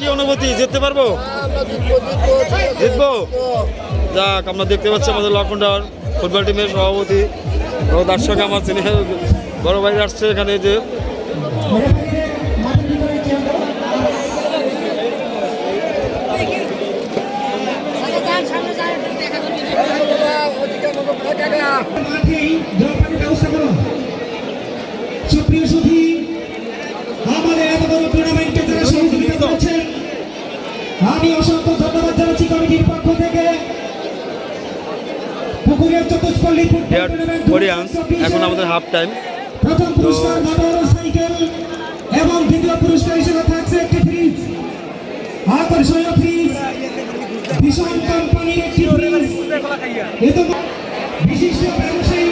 কি অনুভূতি, জিততে পারবো? জিতবো। যাক, আমরা দেখতে পাচ্ছি আমাদের লক্ষণটার ফুটবল টিমের সভাপতি ও দর্শক আমার ছেলে বড় ভাই আসছে এখানে। যে সুপ্রিয় সুধী, আমাদের এত বড় টুর্নামেন্টে যারা সহযোগিতা করেছেন আমি অসংখ্য ধন্যবাদ জানাচ্ছি কমিটির পক্ষ থেকে। পুকুরের চতুষ্পল্লী ফুটবল টুর্নামেন্ট এখন আমাদের হাফ টাইম। প্রথম পুরস্কার মোটর সাইকেল এবং দ্বিতীয় পুরস্কার হিসেবে থাকছে একটি ফ্রিজ, আকর্ষণীয় ফ্রিজ, ভীষণ কোম্পানির একটি ফ্রিজ। এতে বিশিষ্ট ব্যবসায়ী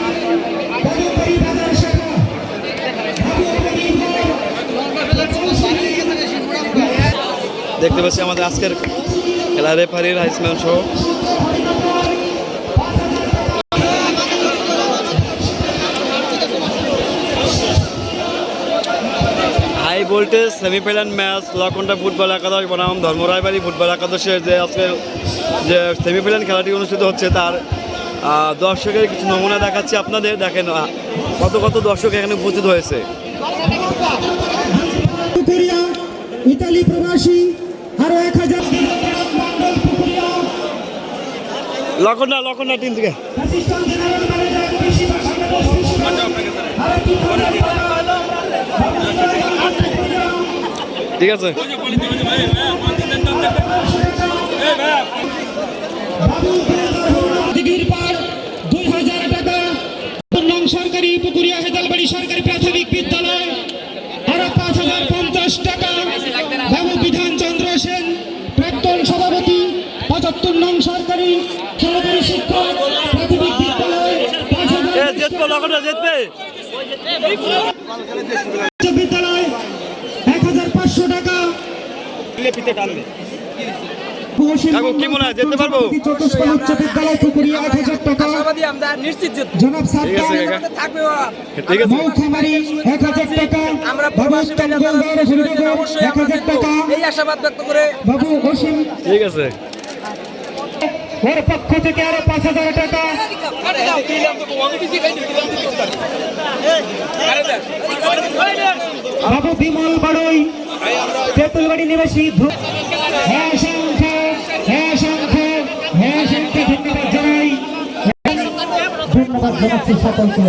পদকধারী বাজার শাখা দেখতে পাচ্ছি আমাদের আজকের খেলা রেফারির হাইসম্যান সহ হাই ভোল্টেজ সেমিফাইনাল ম্যাচ লক্ষণটা ফুটবল একাদশ বনাম ধর্মরায়বাড়ি ফুটবল একাদশের যে আজকে যে সেমিফাইনাল খেলাটি অনুষ্ঠিত হচ্ছে তার দর্শকের কিছু নমুনা দেখাচ্ছি আপনাদের। দেখেন কত কত দর্শক এখানে উপস্থিত হয়েছে। ইতালি প্রবাসী আরো 1000 লক্ষণটা টিম থেকে ঠিক আছে। সরকারি পুকুরিয়া হেজালবাড়ি সরকারি প্রাথমিক বিদ্যালয় আরো 5050 টাকা। বাবু বিধান চন্দ্র সেন প্রাক্তন সভাপতি 75 নং সরকারি সহকারী শিক্ষক প্রাথমিক বিদ্যালয় বিদ্যালয় 1500 টাকা। কি মনে হয় যেতে পারবো? উচ্চ বিদ্যালয় পুকুরিয়া 1000 টাকা। জনাব মৌখামারি 1000 টাকা। বাবু উত্তম গোলদার 1000 টাকা। এই আশাবাদ ব্যক্ত করে বাবু অসীম ঠিক আছে ওর পক্ষ থেকে আরো 5000 টাকা। বাবু বিমল বাড়ই তেঁতুলবাড়ি নিবাসী। হ্যাঁ সংখ্যা ধন্যবাদ জানাই। ধন্যবাদ জানাচ্ছি সকলকে।